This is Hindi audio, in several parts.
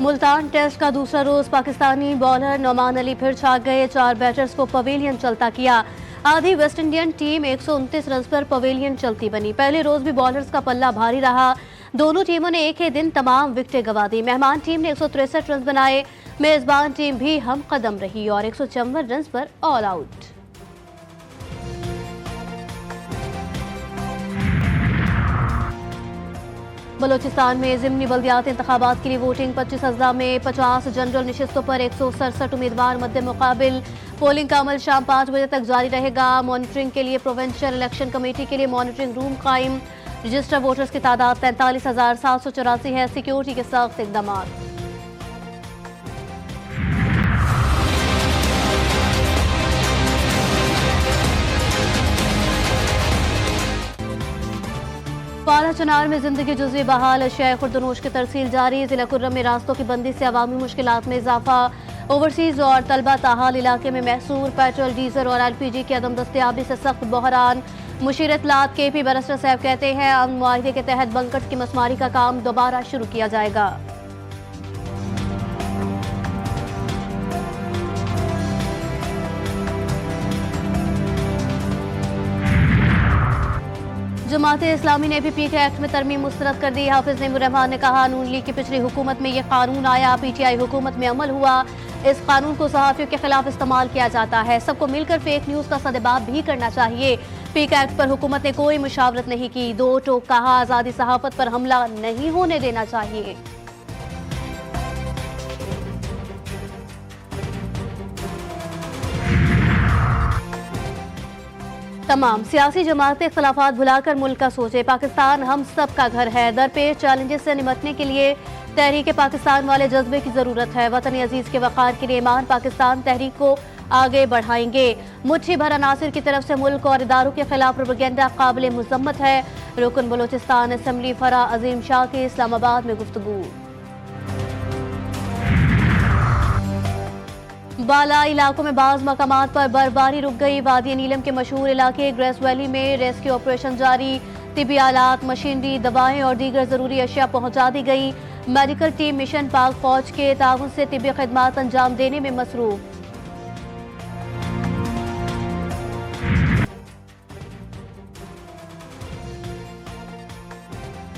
मुल्तान टेस्ट का दूसरा रोज पाकिस्तानी बॉलर नोमान अली फिर छा गए। 4 बैटर्स को पवेलियन चलता किया। आधी वेस्ट इंडियन टीम 129 रन पर पवेलियन चलती बनी। पहले रोज भी बॉलर्स का पल्ला भारी रहा। दोनों टीमों ने एक ही दिन तमाम विकेटें गंवा दी। मेहमान टीम ने 163 रन बनाए। मेजबान टीम भी हम कदम रही और 154 रन पर ऑल आउट। बलोचिस्तान में ज़िमनी बल्दियात इंतखाबात के लिए वोटिंग। 25 अजला में 50 जनरल नशिस्तों पर 167 उम्मीदवार मद्दे मुकाबिल। पोलिंग का अमल शाम 5 बजे तक जारी रहेगा। मॉनिटरिंग के लिए प्रोविंशियल इलेक्शन कमेटी के लिए मॉनिटरिंग रूम कायम। रजिस्टर्ड वोटर्स की तादाद 43,784 है। सिक्योरिटी के सख्त इकदाम। पाला चनार में जिंदगी जुज़वी बहाल। अशिया खुर्दनोश की तरसील जारी। जिला कुर्रम में रास्तों की बंदी से अवामी मुश्किलात में इजाफा। ओवरसीज और तलबा ताहाल इलाके में महसूर। पेट्रोल, डीजल और LPG की अदम दस्तयाबी से सख्त बहरान। मुशीर इत्तलात KP बैरिस्टर साहब कहते हैं अमन मुआहिदे के तहत बंकर्स की मसमारी का काम दोबारा शुरू किया जाएगा। जमाते इस्लामी ने भी PK एक्ट में तरमीम मुस्तरद कर दी। हाफिज नईमुर रहमान ने कहा नून लीग की पिछली हुकूमत में यह कानून आया, PTI हुकूमत में अमल हुआ। इस कानून को सहाफियों के खिलाफ इस्तेमाल किया जाता है। सबको मिलकर फेक न्यूज का सदेबाब भी करना चाहिए। PK एक्ट पर हुकूमत ने कोई मुशावरत नहीं की। 2 टोक कहा आज़ादी सहाफत पर हमला नहीं होने देना चाहिए। तमाम सियासी जमातें इख्तलाफात भुलाकर मुल्क का सोचे। पाकिस्तान हम सब का घर है। दरपेश चैलेंजेस से निपटने के लिए तहरीक पाकिस्तान वाले जज्बे की जरूरत है। वतन अजीज के वक़ार के लिए ईमान पाकिस्तान तहरीक को आगे बढ़ाएंगे। मुट्ठी भर अनासिर की तरफ से मुल्क और इदारों के खिलाफ प्रोपेगेंडा काबिल मुज़म्मत है। रुकन बलोचिस्तान असम्बली फरा अजीम शाह की इस्लामाबाद में गुफ्तगू। बाला इलाकों में बाज़ मकामात पर बर्फबारी रुक गई। वादी नीलम के मशहूर इलाके ग्रेस वैली में रेस्क्यू ऑपरेशन जारी। तिबी आलात, मशीनरी, दवाएं और दीगर जरूरी अशिया पहुंचा दी गई। मेडिकल टीम मिशन पाक फौज के ताउन से तिबी खिदमात अंजाम देने में मसरूफ।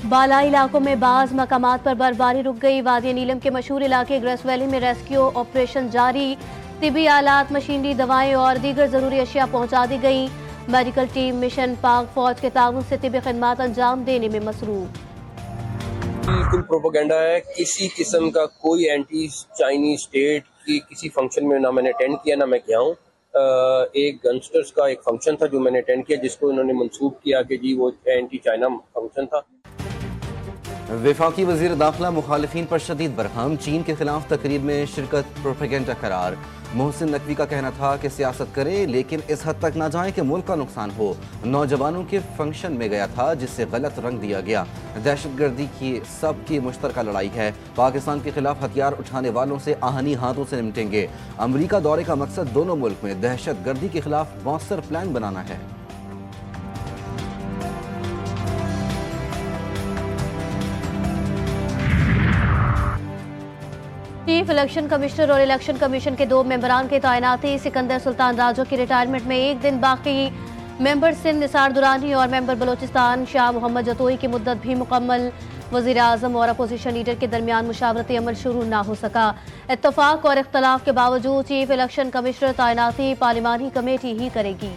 बाला इलाकों में बाज़ मकामात पर बर्फबारी रुक गई। वादी नीलम के मशहूर इलाके ग्रेस वैली में रेस्क्यू ऑपरेशन जारी। तिबी आलात, मशीनरी, दवाएं और दीगर जरूरी अशिया पहुंचा दी गई। मेडिकल टीम मिशन पाक फौज के ताउन से तिबी खिदमात अंजाम देने में मसरूफ। बिल्कुल प्रोपेगेंडा है। किसी किस्म का कोई एंटी चाइनीज स्टेट की किसी फंक्शन में ना मैंने अटेंड किया ना मैं गया हूँ। एक गंगस्टर्स का एक फंक्शन था जो मैंने अटेंड किया, जिसको इन्होंने मंसूब किया कि जी वो एंटी चाइना फंक्शन था। वफाकी वज़ीर दाखिला मुखालिफिन पर शदीद बरहम। चीन के खिलाफ तकरीब में शिरकत प्रोपेगेंडा करार। मोहसिन नकवी का कहना था कि सियासत करें लेकिन इस हद तक ना जाए कि मुल्क का नुकसान हो। नौजवानों के फंक्शन में गया था जिससे गलत रंग दिया गया। दहशतगर्दी की सबकी मुश्तरका लड़ाई है। पाकिस्तान के खिलाफ हथियार उठाने वालों से आहनी हाथों से निपटेंगे। अमरीका दौरे का मकसद दोनों मुल्क में दहशतगर्दी के खिलाफ मौसर प्लान बनाना है। चीफ इलेक्शन कमिश्नर और इलेक्शन कमीशन के 2 मेंबरान की तैनाती। सिकंदर सुल्तान राजो की रिटायरमेंट में एक दिन बाकी। मेंबर सिंध निसार दुरानी और मेंबर बलोचिस्तान शाह मोहम्मद जतोई की मुद्दत भी मुकम्मल। वज़ीर आज़म और अपोजिशन लीडर के दरमियान मुशावरती अमल शुरू ना हो सका। इत्तफाक और इख्तलाफ के बावजूद चीफ इलेक्शन कमिश्नर तैनाती पार्लिमानी कमेटी ही करेगी।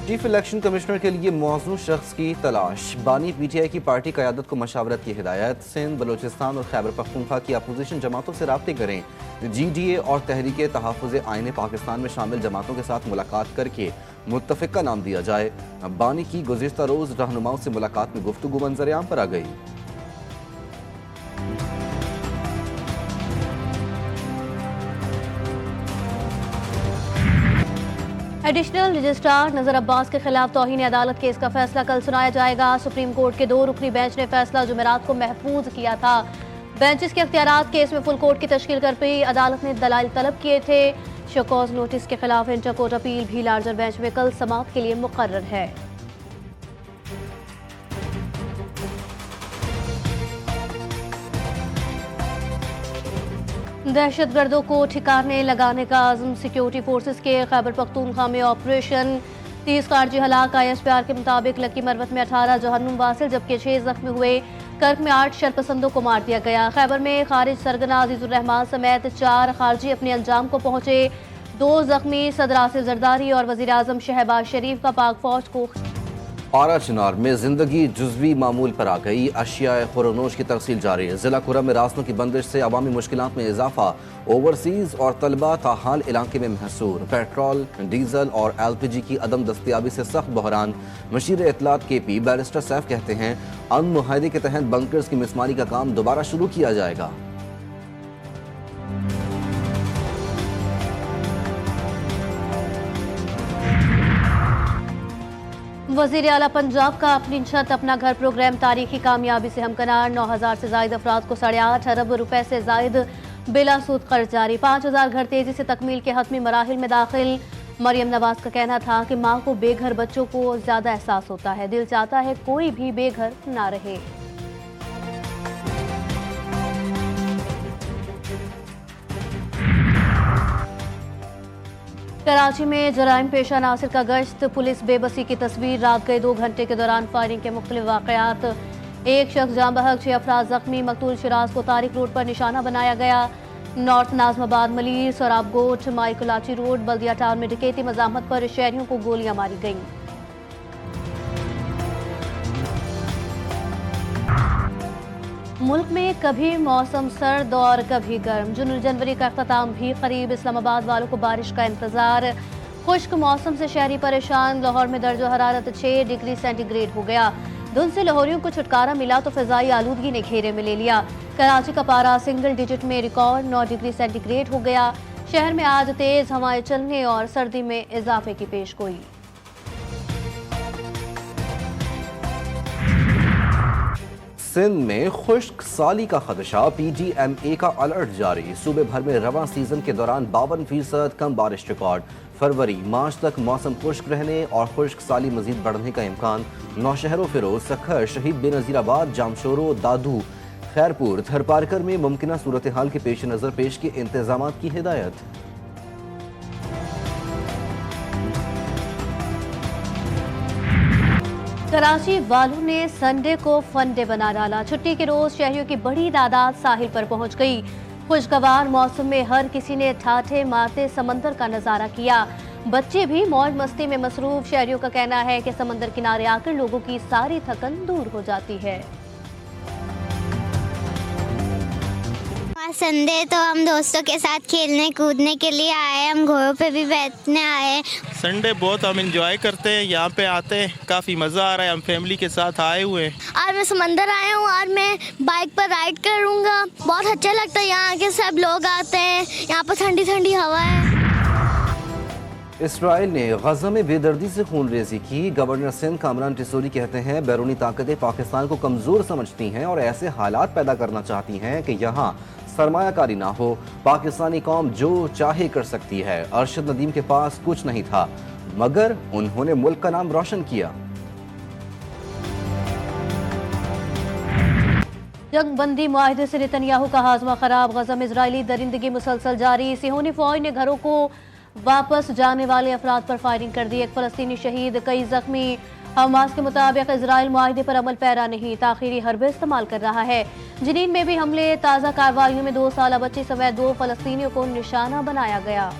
चीफ इलेक्शन कमिश्नर के लिए मौजूद शख्स की तलाश। बानी PTI की पार्टी क़यादत को मशावरत की हिदायत। सिंध, बलोचिस्तान और खैबर पख्तूनख्वा की अपोजिशन जमातों से राब्ते करें। GDA और तहरीक तहफ़्फ़ुज़ आईन पाकिस्तान में शामिल जमातों के साथ मुलाकात करके मुत्तफ़िक़ का नाम दिया जाए। बानी की गुज़िश्ता रोज़ रहनुमाओं से मुलाकात में गुफ्तगू मंज़र-ए-आम पर आ गई। एडिशनल रजिस्ट्रार नजर अब्बास के खिलाफ तौहीन अदालत केस का फैसला कल सुनाया जाएगा। सुप्रीम कोर्ट के 2 रुकनी बेंच ने फैसला जुमेरात को महफूज किया था। बेंचेस के अख्तियारात केस में फुल कोर्ट की तश्कील कर पाई। अदालत ने दलाइल तलब किए थे। शोकॉज नोटिस के खिलाफ इंटर कोर्ट अपील भी लार्जर बेंच में कल समाअत के लिए मुकर्रर है। दहशतगर्दों को ठिकाने लगाने का आज़म, सिक्योरिटी फोर्सेस के खैबर पख्तूनख्वा में ऑपरेशन, 30 खारजी हलाक। ISPR के मुताबिक लक्की मरवत में 18 जहन्नुम वासिल जबकि 6 जख्मी हुए। कर्क में 8 शरपसंदों को मार दिया गया। खैबर में खारिज सरगना अजीजुर रहमान समेत 4 खारजी अपने अंजाम को पहुंचे। 2 जख्मी सदर आसिफ जरदारी और वजीर आजम शहबाज शरीफ का पाक फौज को। आरा चिनार में जिंदगी जुज़वी मामूल पर आ गई। अशियाए खुरोनोश की तफसील जारी है। जिला खुर्रम में रास्तों की बंदिश से अवामी मुश्किलात में इजाफा। ओवरसीज और तलबा ताहाल इलाके में महसूर। पेट्रोल, डीजल और LPG की अदम दस्तियाबी से सख्त बहरान। मशीर इत्तलात KP बैरिस्टर सैफ कहते हैं अमन मुआहदे के तहत बंकर्स की मिसमारी का काम दोबारा शुरू किया जाएगा। वजीर आला पंजाब का अपनी छत अपना घर प्रोग्राम तारीखी कामयाबी से हमकनार। 9,000 से ज्यादा अफराद को 8.5 अरब रुपए से जायद बिला सूद कर्ज जारी। 5,000 घर तेजी से तकमील के हतमी मराहिल में दाखिल। मरियम नवाज का कहना था कि माँ को बेघर बच्चों को ज्यादा एहसास होता है, दिल चाहता है कोई भी बेघर ना रहे। कराची में जराइम पेशा नासिर का गश्त, पुलिस बेबसी की तस्वीर। रात गए 2 घंटे के दौरान फायरिंग के मुख्तलिफ वाकयात। 1 शख्स जाँ बहक, 6 अफराद जख्मी। मकतूल शिराज को तारिक रोड पर निशाना बनाया गया। नॉर्थ नाजमाबाद, मलीर, सराब गोट, माइकलाची रोड, बल्दिया टाउन में डकैती मजामत पर शहरियों को गोलियां मारी गईं। मुल्क में कभी मौसम सर्द और कभी गर्म। जनवरी का अख्ताम भी करीब। इस्लामाबाद वालों को बारिश का इंतजार। खुश्क मौसम से शहरी परेशान। लाहौर में दर्जो हरारत 6 डिग्री सेंटीग्रेड हो गया। धुंध से लाहौरियों को छुटकारा मिला तो फिजाई आलूदगी ने घेरे में ले लिया। कराची का पारा सिंगल डिजिट में रिकॉर्ड 9 डिग्री सेंटीग्रेड हो गया। शहर में आज तेज हवाएं चलने और सर्दी में इजाफे की पेशगोई। सिंध में खुश्क साली का खदशा। PGMA का अलर्ट जारी। सूबे भर में रवां सीजन के दौरान 52% कम बारिश रिकॉर्ड। फरवरी मार्च तक मौसम खुश्क रहने और खुश्क साली मजीद बढ़ने का इम्कान। नौशहरों, फिरोज, सखर, शहीद बेनजीराबाद, जामशोरो, दादू, खैरपुर, थरपारकर में मुमकिना सूरत हाल के पेश नज़र पेश के इंतजाम की हिदायत। कराची वालों ने संडे को फन डे बना डाला। छुट्टी के रोज शहरियों की बड़ी तादाद साहिल पर पहुंच गई। खुशगवार मौसम में हर किसी ने ठाठे मारते समंदर का नजारा किया। बच्चे भी मौज मस्ती में मसरूफ। शहरियों का कहना है कि समंदर किनारे आकर लोगों की सारी थकन दूर हो जाती है। संडे तो हम दोस्तों के साथ खेलने कूदने के लिए आए, हम घोड़ों पे भी बैठने आए। संडे बहुत हम इंजॉय करते हैं, यहाँ पे आते हैं काफ़ी मज़ा आ रहा है। हम फैमिली के साथ आए हुए हैं। आज मैं समंदर आया हूँ और मैं बाइक पर राइड करूँगा। बहुत अच्छा लगता है, यहाँ आके सब लोग आते हैं, यहाँ पर ठंडी ठंडी हवा है। इसराइल ने गजा में बेदर्दी से खून रेजी की। गवर्नर सिंध कामरान टिसोरी कहते हैं बैरूनी ताकतें पाकिस्तान को कमज़ोर समझती हैं और ऐसे हालात पैदा करना चाहती हैं कि यहाँ सरमायाकारी ना हो। पाकिस्तानी कौम जो चाहे कर सकती है। अरशद नदीम के पास कुछ नहीं था मगर उन्होंने मुल्क का नाम रोशन किया। जंगबंदी मुआहदे से नेतन्याहू का हाजमा खराब। गजा में इजरायली दरिंदगी मुसलसल जारी। सिहोनी फौज ने घरों को वापस जाने वाले अफराद पर फायरिंग कर दी। 1 फलस्तीनी शहीद, कई जख्मी। हमास के मुताबिक इजराइल मुआहदे पर अमल पैरा नहीं, ताखीरी हरबे इस्तेमाल कर रहा है। जनीन में भी हमले। ताज़ा कार्रवाइयों में 2 साला बच्ची समेत 2 फलस्तीनियों को निशाना बनाया गया।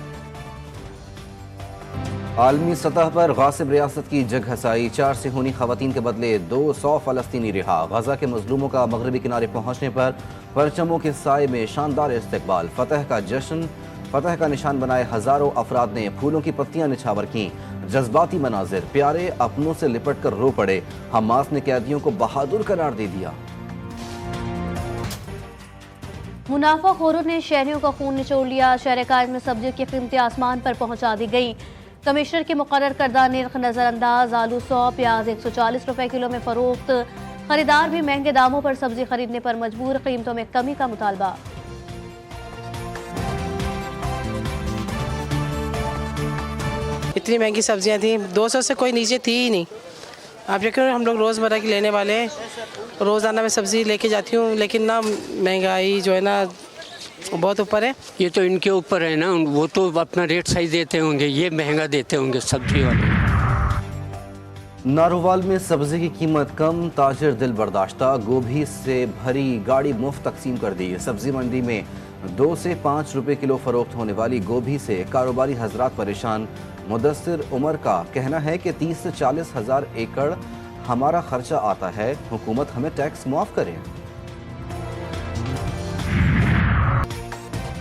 आलमी सतह पर गासिब रियासत की जग हसाई। 4 सिहोनी खवातीन के बदले 200 फलस्तीनी रिहा। गजा के मजलूमों का मगरबी किनारे पहुंचने पर परचमों के साए में शानदार इस्तकबाल। फतह का जश्न, फतह का निशान बनाए हजारों अफराद ने फूलों की पत्तियां निछावर की। जज्बाती मनाजिर, प्यारे अपनों से लिपट कर रो पड़े। हमास ने कैदियों को बहादुर करार दे दिया। मुनाफाखोरों ने शहरियों का खून निचोड़ लिया। शहर कायम में सब्जियों की कीमतें आसमान पर पहुंचा दी गई। कमिश्नर के मुकर्रर करदा निर्ख नजरअंदाज। आलू 100, प्याज 140 रुपए किलो में फरोख्त। खरीदार भी महंगे दामों पर सब्जी खरीदने पर मजबूर। कीमतों में कमी का मुतालबा। इतनी महंगी सब्जियां थी, 200 से कोई नीचे थी ही नहीं। आप यकीन हम लोग रोज़मर्रा की लेने वाले हैं, रोज़ाना मैं सब्ज़ी लेके जाती हूँ, लेकिन ना महंगाई जो है ना बहुत ऊपर है। ये तो इनके ऊपर है ना, वो तो अपना रेट सही देते होंगे, ये महंगा देते होंगे सब्जी वाले। नारोवाल में सब्जी की कीमत कम, ताजिर दिल बर्दाश्ता, गोभी से भरी गाड़ी मुफ्त तकसीम कर दी। सब्जी मंडी में 2 से 5 रुपए किलो फरोख्त होने वाली गोभी से कारोबारी हजरात परेशान। मुदस्सिर उमर का कहना है कि 30 से 40 हज़ार एकड़ हमारा खर्चा आता है, हुकूमत हमें टैक्स मुआफ करे।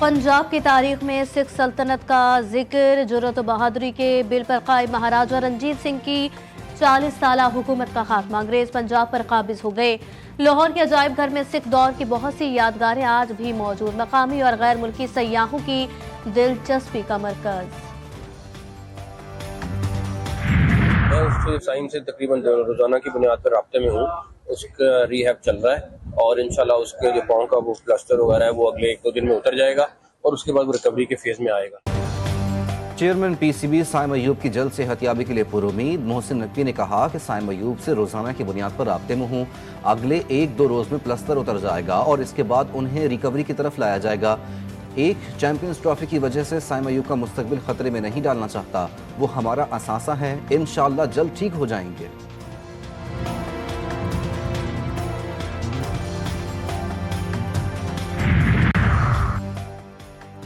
पंजाब की तारीख में सिख सल्तनत का जिक्र, जुर्रत व बहादुरी के बिल पर कायम महाराजा रंजीत सिंह की 40 साला हुकूमत का खात्मा। अंग्रेज पंजाब पर काबिज हो गए। लाहौर के अजायब घर में सिख दौर की बहुत सी यादगारें आज भी मौजूद। मकामी और गैर मुल्की सयाहों की दिलचस्पी का मरकज। मैं उससे साइम से तकरीबन रोजाना की बुनियाद पर राब्ते में हूँ। उसका रिहैब चल रहा है और इंशाल्लाह उसके जो पाँव का वो प्लास्टर वगैरह है वो अगले 1-2 दिन में उतर जाएगा और उसके बाद वो रिकवरी के फेज में आएगा। चेयरमैन पीसीबी साइम अयूब की जल्द सेहतियाबी के लिए पुरुमीद। मोहसिन नकवी ने कहा कि साइम अयूब से रोजाना की बुनियाद पर राब्ते में हूँ। अगले 1-2 रोज में प्लास्टर उतर जाएगा और इसके बाद उन्हें रिकवरी की तरफ लाया जाएगा। एक चैंपियंस ट्रॉफी की वजह से साइम अयूब का मुस्तकबिल खतरे में नहीं डालना चाहता। वो हमारा असासा है, इंशाअल्लाह जल्द ठीक हो जाएंगे।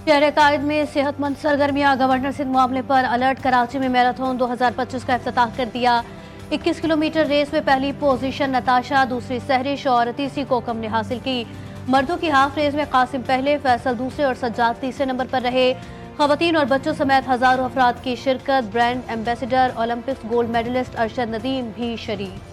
शहर कायद में सेहतमंद सरगर्मियां, गवर्नर सिंध मामले पर अलर्ट। कराची में मैराथन 2025 का इफ्तिताह कर दिया। 21 किलोमीटर रेस में पहली पोजीशन नताशा, दूसरी सहरिश और तीसरी कोकम ने हासिल की। मर्दों की हाफ रेस में कासिम पहले, फैसल दूसरे और सज्जाद तीसरे नंबर पर रहे। खवातीन और बच्चों समेत हजारों अफराद की शिरकत। Brand ambassador Olympics gold medalist Arshad Nadeem भी शरीक।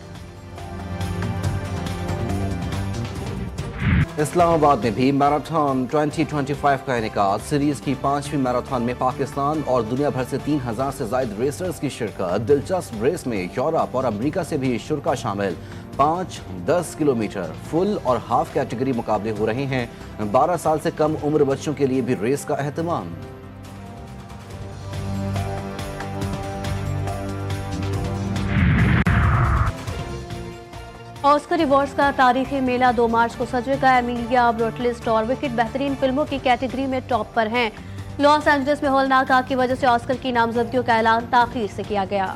इस्लामाबाद में भी मैराथन 2025 का इनेकाद। सीरीज की 5वीं मैराथन में पाकिस्तान और दुनिया भर से 3000 से ज्यादा रेसर्स की शिरकत। दिलचस्प रेस में यूरोप और अमेरिका से भी शुरा शामिल। 5-10 किलोमीटर फुल और हाफ कैटेगरी मुकाबले हो रहे हैं। 12 साल से कम उम्र बच्चों के लिए भी रेस का एहतमाम। ऑस्कर अवार्ड्स का तारीखी मेला 2 मार्च को सजेगा। एमिलिया, ब्रूटलिस्ट और विकेट बेहतरीन फिल्मों की कैटेगरी में टॉप पर हैं। लॉस एंजलिस में होलनाक आग की वजह से ऑस्कर की नामजदगियों का ऐलान ताखीर से किया गया।